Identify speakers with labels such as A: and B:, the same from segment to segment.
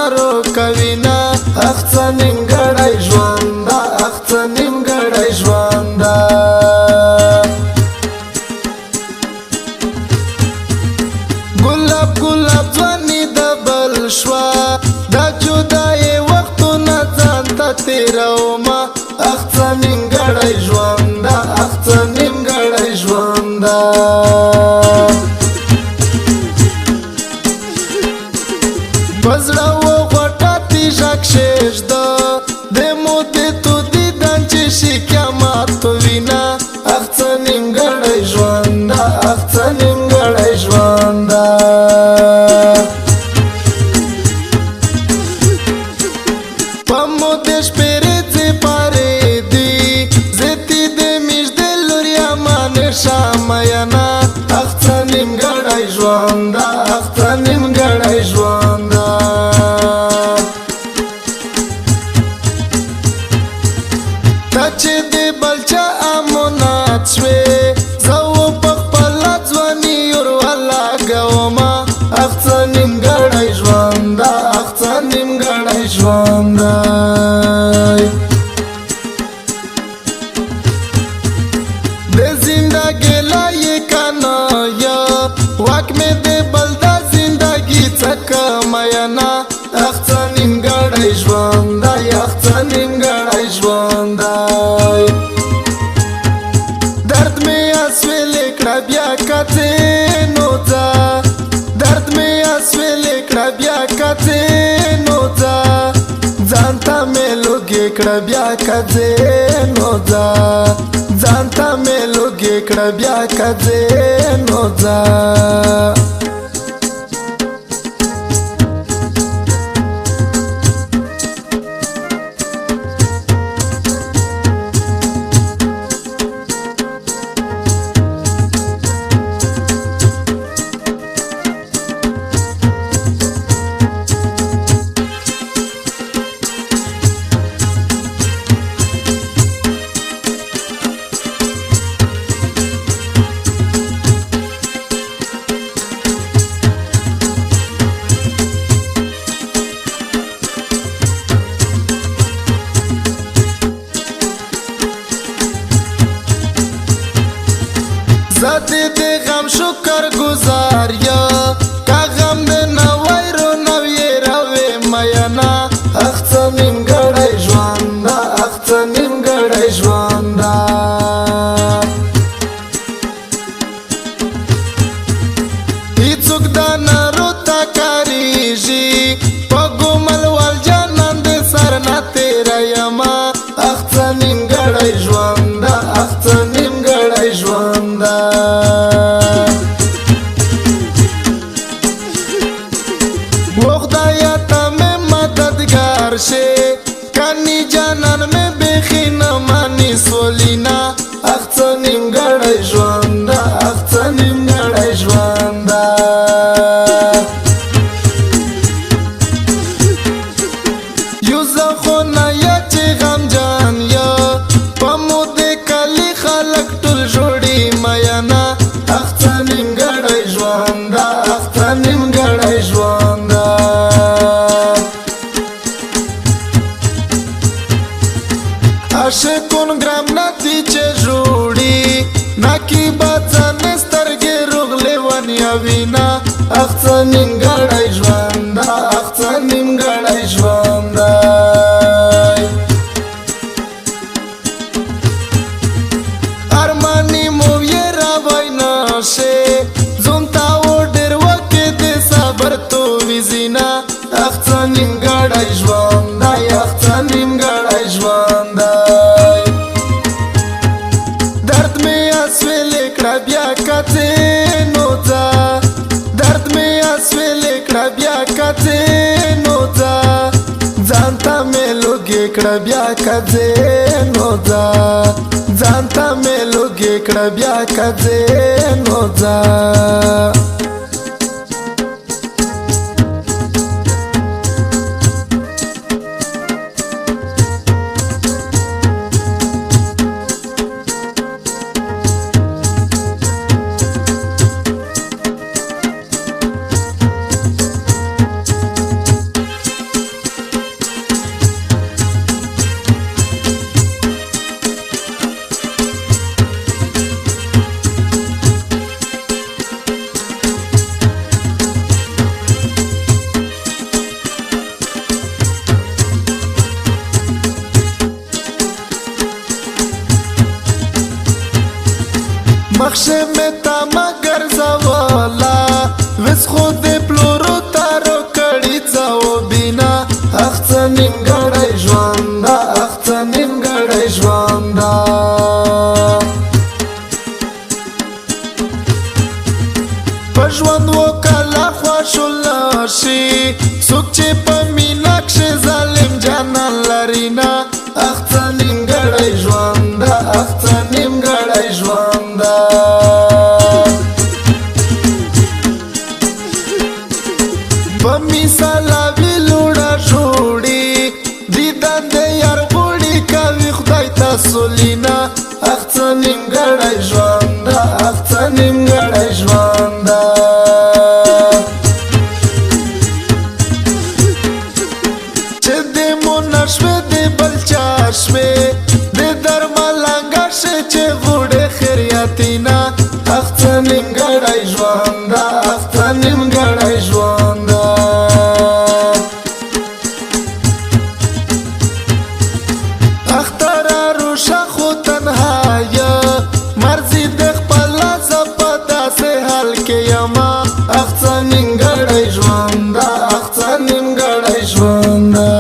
A: مارو کوینا اخڅه نیمګړی ژونده اخڅه نیمګړی ژونده ګلاب ګلاب ځواني د بل شوه دا جدایي وختونه ځان ته تېرومه اخڅه نیمګړی ژونده اخڅه نیمګړی ژونده بزړه و غوټه تیژک شېږده د مودې تو دیدن چې شي قیامت وینه اخڅه نیمګړی ژونده اخڅه نیمګړی ژونده په مودې شپېرې پارېدي زیتي د میژدې لور یمه نشه میینه اخڅه نیمګړی ژونده اخڅه نیمګړی ژونده ته چې د بل چا امانت شوې زه و په خپله ځواني اور ولګومه اخڅه نیمګړی ژونده اخڅه نیمګړی ژونده د زندګۍ لایقه نه یه واک مې د بل د زندګي څخه میینه اخڅه نیمګړی ژوندی اخڅه نیمګړی ژوندی درد مې اسویلې کړه بیا کتې نو ځه درد مې اسویلې کړه بیا کتې نو ځه ځان ته مې لوګې کړه بیا کتې نو ځه ځان ته مې لوګې کړه بیا کتې نو ځه زدی د غم شکر گزار یا که غم د نوی رو نوی روی مینا اخڅه نیمګړی ژونده اخڅه نیمګړی ژونده هیڅوک د نارو ته کاریږي په ګومل ول جانان د سر نه تېرویمه اخڅه نیمګړی ژونده اخڅه نیمګړی ژونده خدایا ته مې مددګار شې کني جانان مې بیخي نه ماني سولینا اخڅه نیمګړی ژونده اخڅه نیمګړی ژونده یو زه خو نه یا چې غمجان یا په مودې کلي خلک ټول جوړي میینه اخڅه نیمګړی ژونده اخڅه نیمګړی ژونده عاشقون ګرام نتیجې جوړي ناکي بڅانې سترګې روغلې ونیا وینا اخڅه نیمګړی ژونده اخڅه نیمګړی ژونده ارمانی مو یې راوای نشې زوم تا و ډېر وکې د صبر تو ویزینا اخڅه نیمګړی ژوندی اخڅه نیمګړی ژوندی درد مې اسویلې کړه بیا کتې نو ځه درد مې اسویلې کړه بیا کتې نو ځه ځان ته مې لوګې کړه بیا کتې نو ځه ځان ته مې لوګې کړه بیا کتې نو ځه نقش می تا مگر زوالا وس خود پلورو تارو کڑی زاو بینا اخت نیمگڑی ژواندا اخت نیمگڑی ژواندا په ژوند وکړه خوشحاله شي څوک چې په مینه کښې ظالم جانان لري نه اخته نیمګړی ژوانده اخته نیمګړی ژوانده په مثالوي لوړه جوړي دیدن د یار غوړي کوي خدای ته سولینه اخته نیمګړی ژوانده اخته نیمګړی ژوانده چې د مونه شوې د بل چا شوې د درملنګه شې چې غوړې خیریاتینه اخته نیمګړی ژوانده اخته نیمګړی ژوانده اختر روشه خو تنهایه مرضی د خپله زه په داسې حال کې یمه اخته نیمګړی ژوانده اخته نیمګړی ژوانده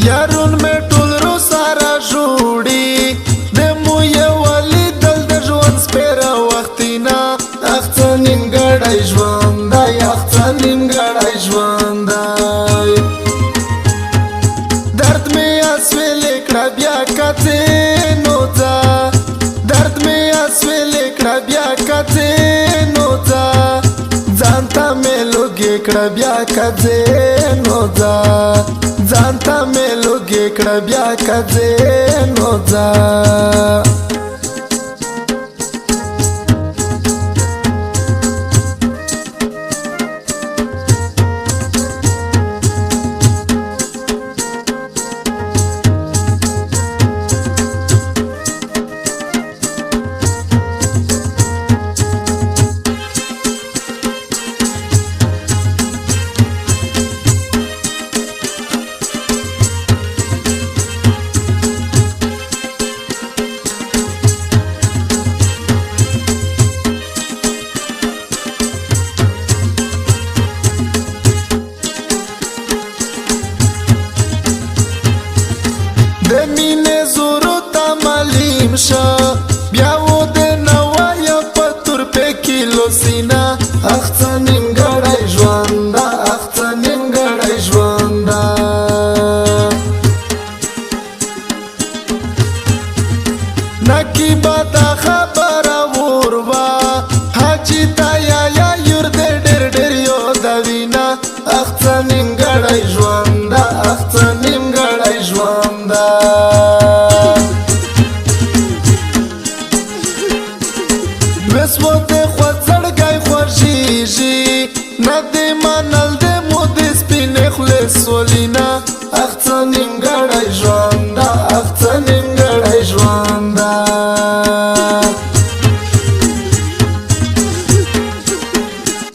A: یارون مې ټول رو سره جوړي د مو یوالي دل د ژوند سپېره وختینه اخته نیمګړی ژوندی اخته نیمګړی ژوندی درد مې اسویلې کړه بیا کتې نو ځه درد مې اسویلې کړه بیا کتې نو ځه ځان ته مې لوګې کړه بیا کځې نو ځه ځان ته مې لوګې کړه بیا کځې نو ځه د مینې زورو ته معلوم شه بیا و د نوایه په تورپې کیلو سینه اخته نیمګړی ژوانده اخته نیمګړی ژوانده نکی به دا خبره وروا حاجي ته یا یور د ډېر ډېر یادوینه اخته نیمګړی ژوانده اخته نیمګړی ژوانده وسو د خوځړګی خوږیږي نه دې منل د مو د سپینې خولې سولینه اخته نیمګړی ژوانده اخته نیمګړی ژوانده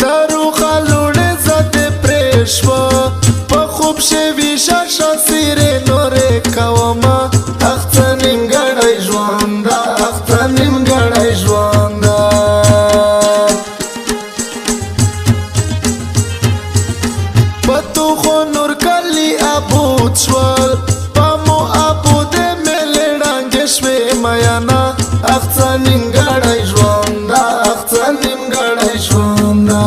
A: تروخه لوړې زه دې پرې شوه په خوب شوي شاشه څیرې نورې کومه اخته نیمګړی ژوانده اخته نیمګړی ژوانده په تو خو نور کلي ابود شول په مو ابود مې لړانګې شوې میانه اخته نیمګړی ژوانده اخته نیمګړی ژوانده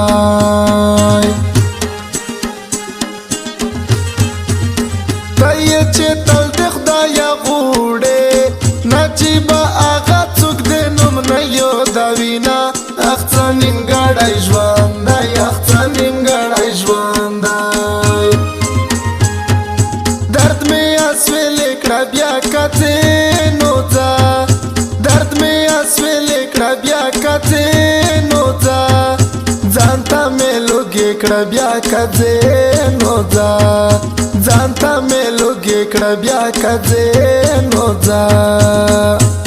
A: چې تل د خدایه غوړې نجیبه هغه څوک د نوم نه یادوینه اخته نیمګړی ژوندی اخته نیمګړی ژوندی درد مې اسویلې کړه بیا کتې نو ځه درد مې اسویلې کړه بیا کتې نو ځه ځان ته مې لوګې کړه بیا کځې نو ځه ځان ته مې لوګې کړه بیا کځې نو ځه